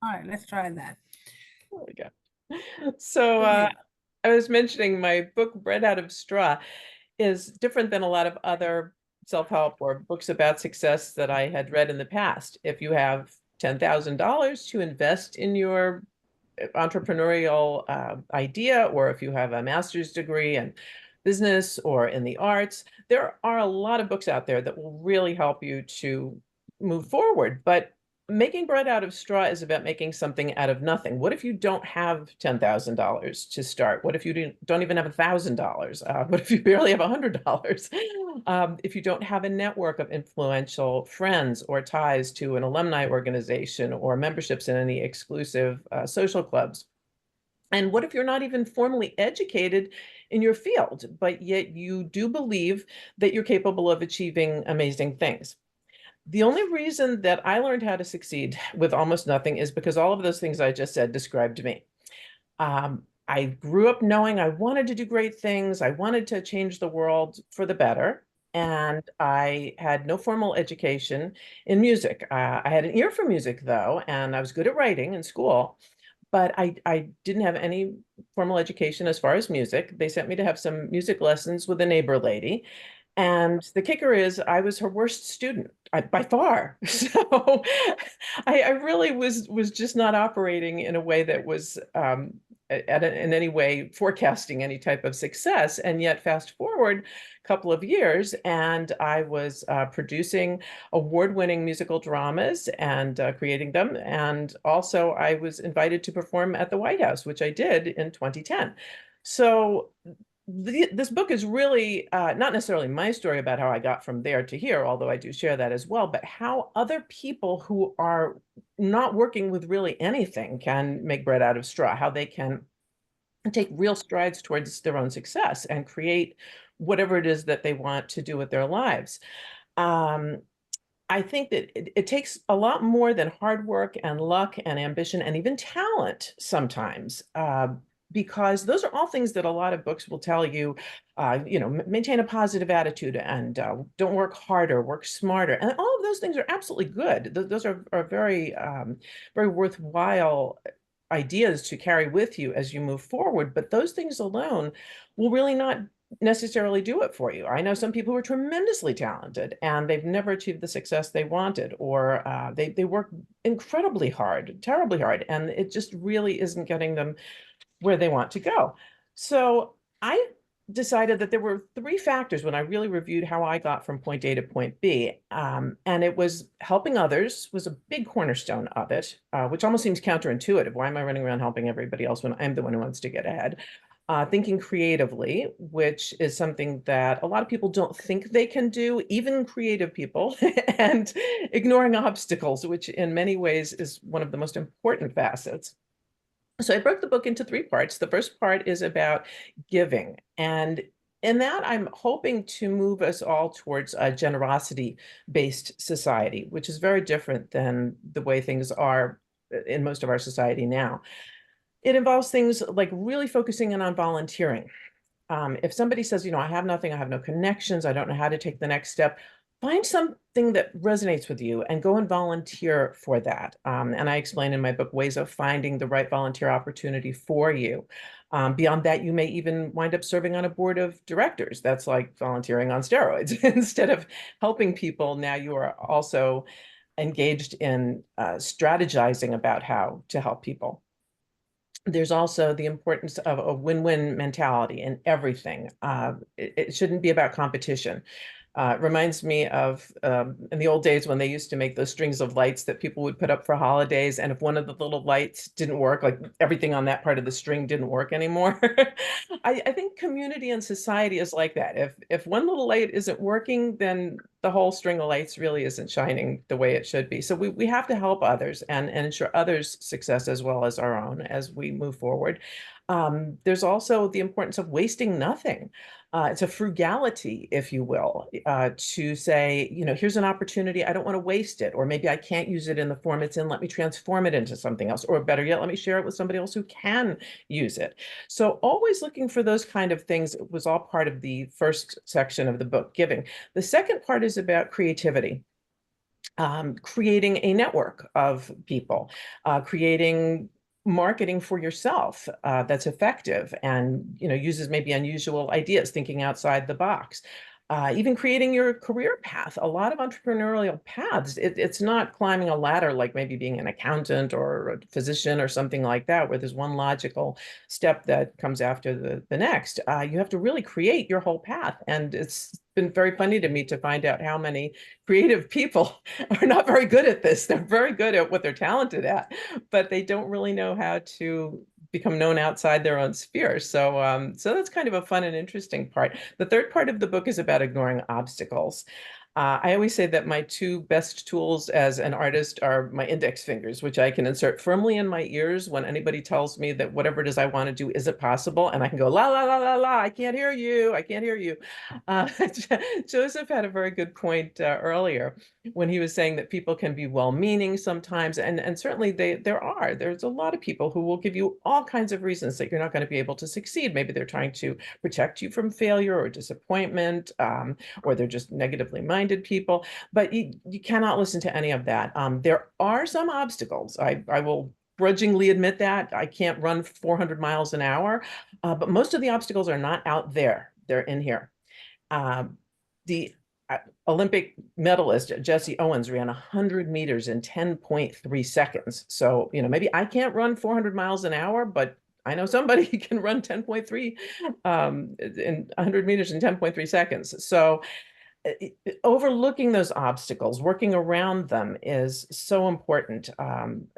All right, let's try that. There we go. So Okay. I was mentioning my book, Bread Out of Straw, is different than a lot of other self-help or books about success that I had read in the past. If you have $10,000 to invest in your entrepreneurial idea, or if you have a master's degree in business or in the arts, there are a lot of books out there that will really help you to move forward. But making bread out of straw is about making something out of nothing. What if you don't have $10,000 to start? What if you don't even have $1,000? What if you barely have $100? If you don't have a network of influential friends or ties to an alumni organization or memberships in any exclusive social clubs? And what if you're not even formally educated in your field, but yet you do believe that you're capable of achieving amazing things? The only reason that I learned how to succeed with almost nothing is because all of those things I just said described me. I grew up knowing I wanted to do great things. I wanted to change the world for the better. And I had no formal education in music. I had an ear for music, though, and I was good at writing in school. But I didn't have any formal education as far as music. They sent me to have some music lessons with a neighbor lady. And the kicker is, I was her worst student by far. So I really was just not operating in a way that was in any way forecasting any type of success. And yet, fast forward a couple of years, and I was producing award-winning musical dramas and creating them. And also, I was invited to perform at the White House, which I did in 2010. So this book is really not necessarily my story about how I got from there to here, although I do share that as well, but how other people who are not working with really anything can make bread out of straw, how they can take real strides towards their own success and create whatever it is that they want to do with their lives. Um, I think that it takes a lot more than hard work and luck and ambition and even talent sometimes, because those are all things that a lot of books will tell you, maintain a positive attitude and don't work harder, work smarter. And all of those things are absolutely good. Those are very, very worthwhile ideas to carry with you as you move forward. But those things alone will really not necessarily do it for you. I know some people who are tremendously talented and they've never achieved the success they wanted, or they work incredibly hard, terribly hard, and it just really isn't getting them where they want to go. So I decided that there were three factors when I really reviewed how I got from point A to point B. And it was helping others was a big cornerstone of it, which almost seems counterintuitive. Why am I running around helping everybody else when I'm the one who wants to get ahead? Thinking creatively, which is something that a lot of people don't think they can do, even creative people, and ignoring obstacles, which in many ways is one of the most important facets. So I broke the book into three parts. The first part is about giving. And in that, I'm hoping to move us all towards a generosity-based society, which is very different than the way things are in most of our society now. It involves things like really focusing in on volunteering. If somebody says, I have nothing, I have no connections, I don't know how to take the next step, find something that resonates with you and go and volunteer for that. And I explain in my book ways of finding the right volunteer opportunity for you. Beyond that, you may even wind up serving on a board of directors. That's like volunteering on steroids. Instead of helping people, now you are also engaged in strategizing about how to help people. There's also the importance of a win-win mentality in everything. It shouldn't be about competition. It reminds me of in the old days when they used to make those strings of lights that people would put up for holidays. And if one of the little lights didn't work, like everything on that part of the string didn't work anymore. I think community and society is like that. If one little light isn't working, then the whole string of lights really isn't shining the way it should be. So we have to help others and ensure others' success as well as our own as we move forward. There's also the importance of wasting nothing. It's a frugality, if you will, to say, here's an opportunity. I don't want to waste it. Or maybe I can't use it in the form it's in. Let me transform it into something else. Or better yet, let me share it with somebody else who can use it. So always looking for those kind of things was all part of the first section of the book, Giving. The second part is about creativity. creating a network of people, creating marketing for yourself that's effective and uses maybe unusual ideas, thinking outside the box. Even creating your career path. A lot of entrepreneurial paths, it's not climbing a ladder like maybe being an accountant or a physician or something like that, where there's one logical step that comes after the next. You have to really create your whole path. And it's been very funny to me to find out how many creative people are not very good at this. They're very good at what they're talented at, but they don't really know how to become known outside their own sphere. So that's kind of a fun and interesting part. The third part of the book is about ignoring obstacles. I always say that my two best tools as an artist are my index fingers, which I can insert firmly in my ears when anybody tells me that whatever it is I want to do isn't possible. And I can go, la, la, la, la, la, I can't hear you. I can't hear you. Joseph had a very good point earlier when he was saying that people can be well-meaning sometimes. And certainly there's a lot of people who will give you all kinds of reasons that you're not going to be able to succeed. Maybe they're trying to protect you from failure or disappointment, or they're just negatively minded people, but you cannot listen to any of that. There are some obstacles. I will grudgingly admit that. I can't run 400 miles an hour, but most of the obstacles are not out there. They're in here. The Olympic medalist Jesse Owens ran 100 meters in 10.3 seconds. So, maybe I can't run 400 miles an hour, but I know somebody can run 10.3 in 100 meters in 10.3 seconds. So overlooking those obstacles, working around them is so important.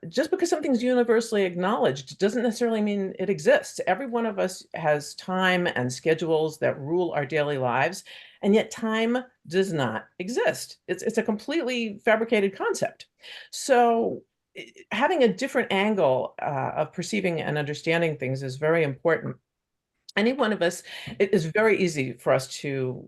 Just because something's universally acknowledged doesn't necessarily mean it exists. Every one of us has time and schedules that rule our daily lives, and yet time does not exist. It's a completely fabricated concept. So having a different angle of perceiving and understanding things is very important. Any one of us, it is very easy for us to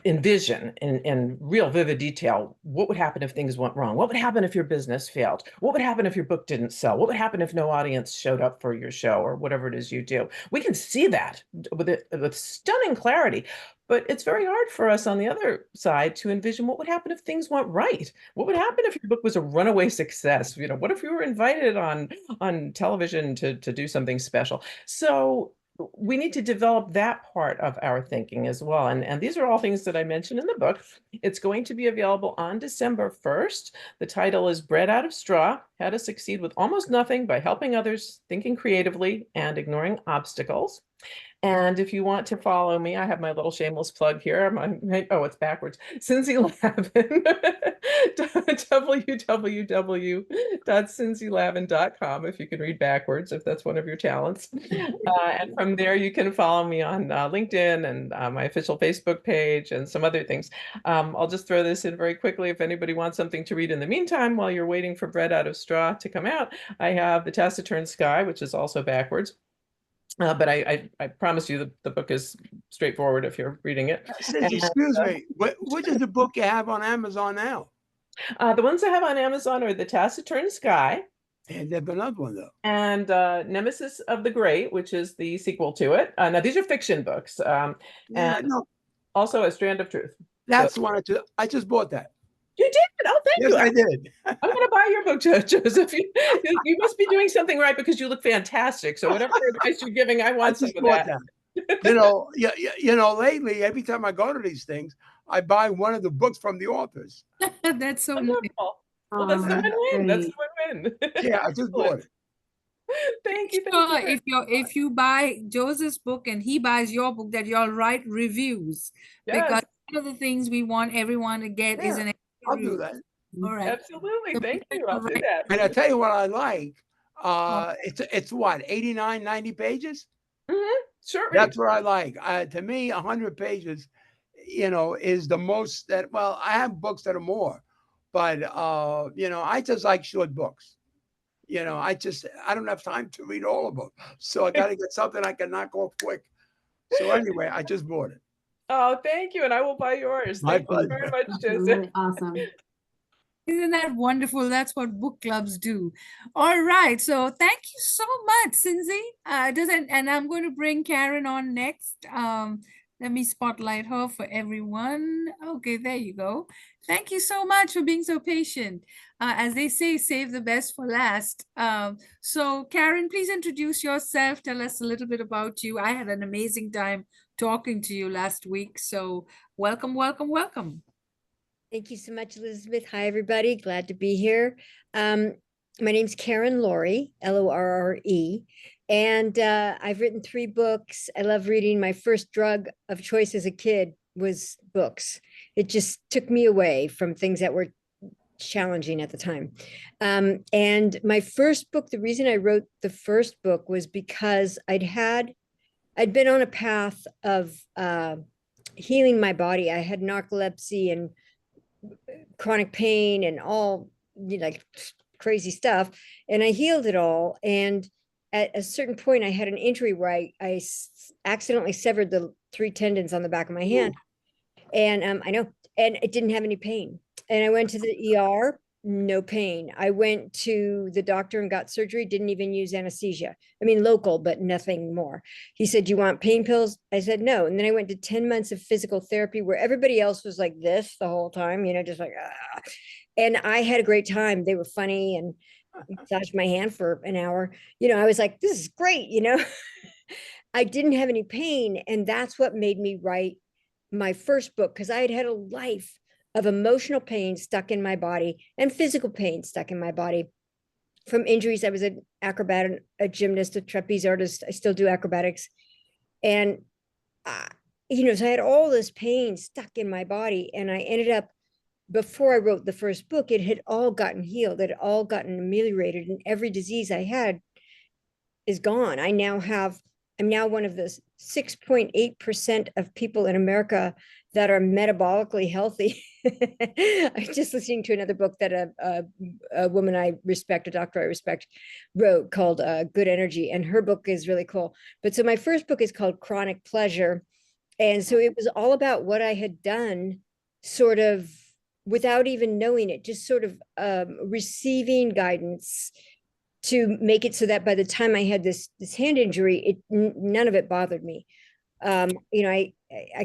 envision in real vivid detail what would happen if things went wrong. What would happen if your business failed? What would happen if your book didn't sell? What would happen if no audience showed up for your show or whatever it is you do? We can see that with stunning clarity, but it's very hard for us on the other side to envision what would happen if things went right. What would happen if your book was a runaway success? What if you were invited on television to do something special? So we need to develop that part of our thinking as well. And these are all things that I mentioned in the book. It's going to be available on December 1st. The title is Bread Out of Straw: How to Succeed with Almost Nothing by Helping Others, Thinking Creatively, and Ignoring Obstacles. And if you want to follow me, I have my little shameless plug here. Oh, it's backwards. Cinzi Lavin, www.cinzilavin.com, if you can read backwards, if that's one of your talents. And from there, you can follow me on LinkedIn and my official Facebook page and some other things. I'll just throw this in very quickly. If anybody wants something to read in the meantime, while you're waiting for Bread Out of Straw to come out, I have The Taciturn Sky, which is also backwards. But I promise you the book is straightforward if you're reading it. Excuse me, what does the book you have on Amazon now? The ones I have on Amazon are The Taciturn Sky. And there's another one, though. And Nemesis of the Great, which is the sequel to it. Now, these are fiction books. And also A Strand of Truth. That's the one I just bought that. You did? Oh, thank you. Yes, I did. I'm going to buy your book, Joseph. You must be doing something right because you look fantastic. So whatever advice you're giving, I want some of that. Lately, every time I go to these things, I buy one of the books from the authors. That's so wonderful. Well, that's the win-win. That's the win-win. Yeah, I just bought it. Thank you. If you buy Joseph's book and he buys your book, that you'll write reviews. Yes. Because one of the things we want everyone to get is an I'll do that. All right. Absolutely. So thank you. I'll do that. And I tell you what I like. It's what, 89, 90 pages? Mm-hmm. Sure. That's what I like. To me, 100 pages, is the most that, well, I have books that are more, but, I just like short books. I don't have time to read all of them. So I got to get something I can knock off quick. So anyway, I just bought it. Oh, thank you. And I will buy yours. Thank you very much, Joseph. Really awesome. Isn't that wonderful? That's what book clubs do. All right. So thank you so much, Cinzi. And I'm going to bring Karen on next. Let me spotlight her for everyone. Okay, there you go. Thank you so much for being so patient. As they say, save the best for last. So Karen, please introduce yourself. Tell us a little bit about you. I had an amazing time talking to you last week. So welcome, welcome, welcome. Thank you so much, Elizabeth. Hi, everybody. Glad to be here. My name's Karen Lorre, Lorre. And I've written 3 books. I love reading. My first drug of choice as a kid was books. It just took me away from things that were challenging at the time. And my first book, the reason I wrote the first book was because I'd been on a path of healing my body. I had narcolepsy and chronic pain and all, like crazy stuff. And I healed it all. And at a certain point, I had an injury where I accidentally severed the 3 tendons on the back of my hand. And I know, and it didn't have any pain. And I went to the ER, no pain. I went to the doctor and got surgery, didn't even use anesthesia. I mean, local, but nothing more. He said, "You want pain pills?" I said, "No." And then I went to 10 months of physical therapy where everybody else was like this the whole time, just like, ah. And I had a great time. They were funny and massaged my hand for an hour. I was like, this is great, I didn't have any pain. And that's what made me write my first book, because I had had a life of emotional pain stuck in my body and physical pain stuck in my body from injuries. I was an acrobat, a gymnast, a trapeze artist. I still do acrobatics. And, so I had all this pain stuck in my body. And I ended up, before I wrote the first book, it had all gotten healed. It had all gotten ameliorated. And every disease I had is gone. I'm now one of the 6.8% of people in America that are metabolically healthy. I'm just listening to another book that a woman I respect, a doctor I respect, wrote called Good Energy. And her book is really cool. But so my first book is called Chronic Pleasure. And so it was all about what I had done sort of without even knowing it, just sort of receiving guidance to make it so that by the time I had this hand injury, none of it bothered me. I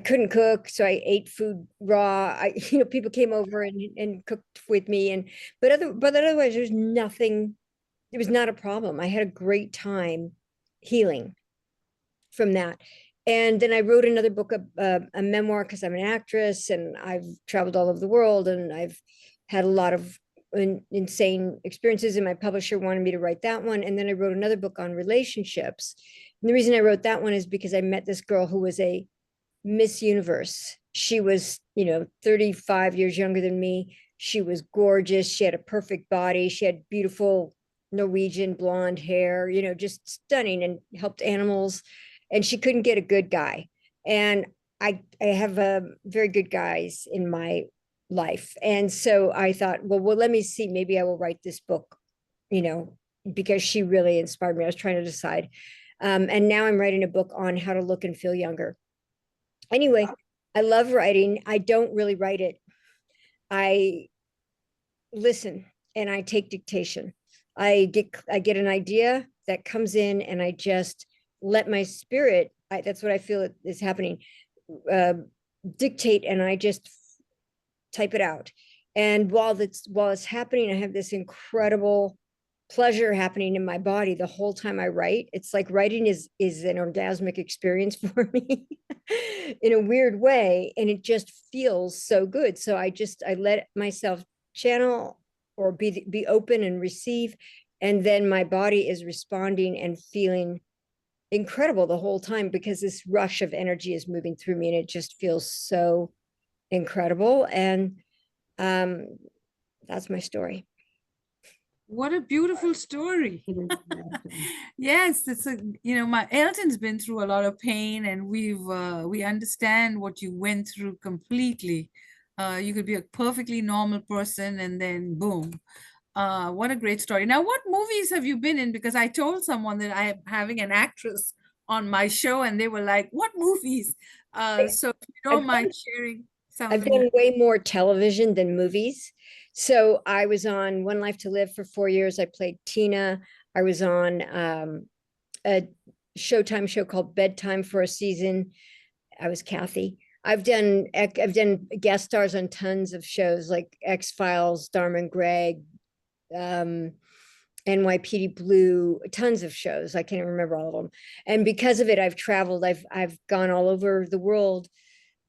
couldn't cook, so I ate food raw. People came over and cooked with me, but otherwise there's nothing. It was not a problem. I had a great time healing from that. And then I wrote another book, a memoir, because I'm an actress and I've traveled all over the world and I've had a lot of insane experiences, and my publisher wanted me to write that one. And then I wrote another book on relationships. And the reason I wrote that one is because I met this girl who was a Miss Universe. She was, 35 years younger than me. She was gorgeous. She had a perfect body. She had beautiful Norwegian blonde hair, just stunning, and helped animals. And she couldn't get a good guy. And I have very good guys in my life. And so I thought, well, let me see, maybe I will write this book, because she really inspired me. I was trying to decide. And now I'm writing a book on how to look and feel younger. Anyway, I love writing. I don't really write it. I listen and I take dictation. I get an idea that comes in and I just let my spirit, that's what I feel is happening, dictate, and I just type it out. And while it's happening, I have this incredible pleasure happening in my body the whole time I write. It's like writing is an orgasmic experience for me in a weird way. And it just feels so good. So I let myself channel or be open and receive. And then my body is responding and feeling incredible the whole time, because this rush of energy is moving through me and it just feels so incredible. And that's my story. What a beautiful story. Yes, it's my Elton's been through a lot of pain, and we understand what you went through completely. You could be a perfectly normal person and then boom. What a great story. Now, what movies have you been in? Because I told someone that I am having an actress on my show and they were like, what movies? So if you don't mind sharing some of I've done way more television than movies. So I was on One Life to Live for 4 years. I played Tina. I was on a Showtime show called Bedtime for a season. I was Kathy. I've done guest stars on tons of shows like X-Files, Dharma and Greg, NYPD Blue, tons of shows. I can't even remember all of them. And because of it, I've traveled. I've gone all over the world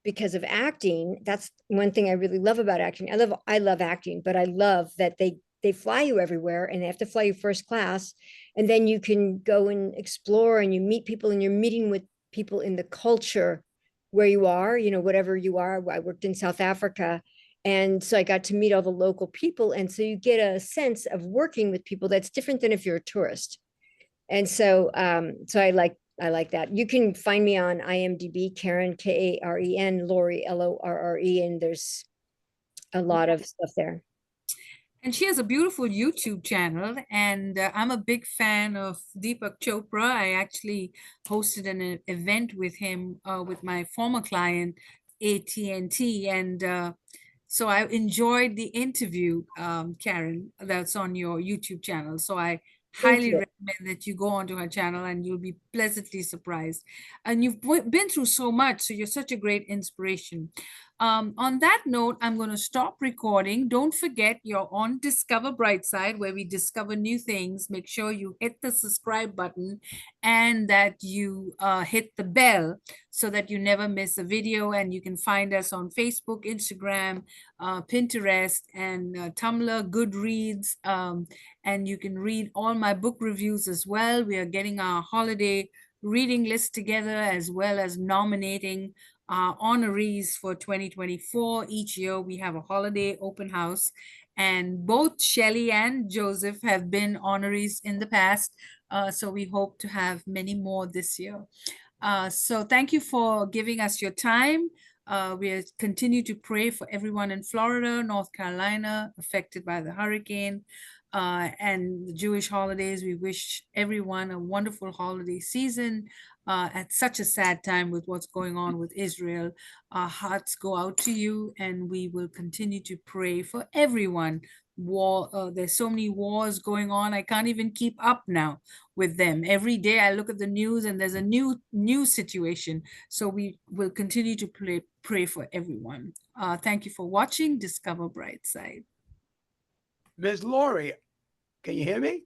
because of acting. That's one thing I really love about acting. I love acting, but I love that they fly you everywhere and they have to fly you first class. And then you can go and explore and you meet people and you're meeting with people in the culture where you are, whatever you are. I worked in South Africa. And so I got to meet all the local people. And so you get a sense of working with people that's different than if you're a tourist. And so, so I like that. You can find me on IMDb, Karen, Karen, Lorre, Lorre, and there's a lot of stuff there. And she has a beautiful YouTube channel, and I'm a big fan of Deepak Chopra. I actually hosted an event with him with my former client, AT&T, and so I enjoyed the interview, Karen, that's on your YouTube channel. So I highly recommend that you go onto her channel and you'll be pleasantly surprised. And you've been through so much, so you're such a great inspiration. On that note, I'm going to stop recording. Don't forget you're on Discover Brightside, where we discover new things. Make sure you hit the subscribe button and that you hit the bell so that you never miss a video. And you can find us on Facebook, Instagram, Pinterest, and Tumblr, Goodreads. And you can read all my book reviews as well. We are getting our holiday reading list together, as well as nominating honorees for 2024. Each year we have a holiday open house, and both Shelley and Joseph have been honorees in the past. So we hope to have many more this year. So thank you for giving us your time. We continue to pray for everyone in Florida, North Carolina, affected by the hurricane. And the Jewish holidays. We wish everyone a wonderful holiday season at such a sad time with what's going on with Israel. Our hearts go out to you, and we will continue to pray for everyone. There's so many wars going on. I can't even keep up now with them. Every day I look at the news and there's a new situation. So we will continue to pray for everyone. Thank you for watching Discover Brightside. Ms. Lorre, can you hear me?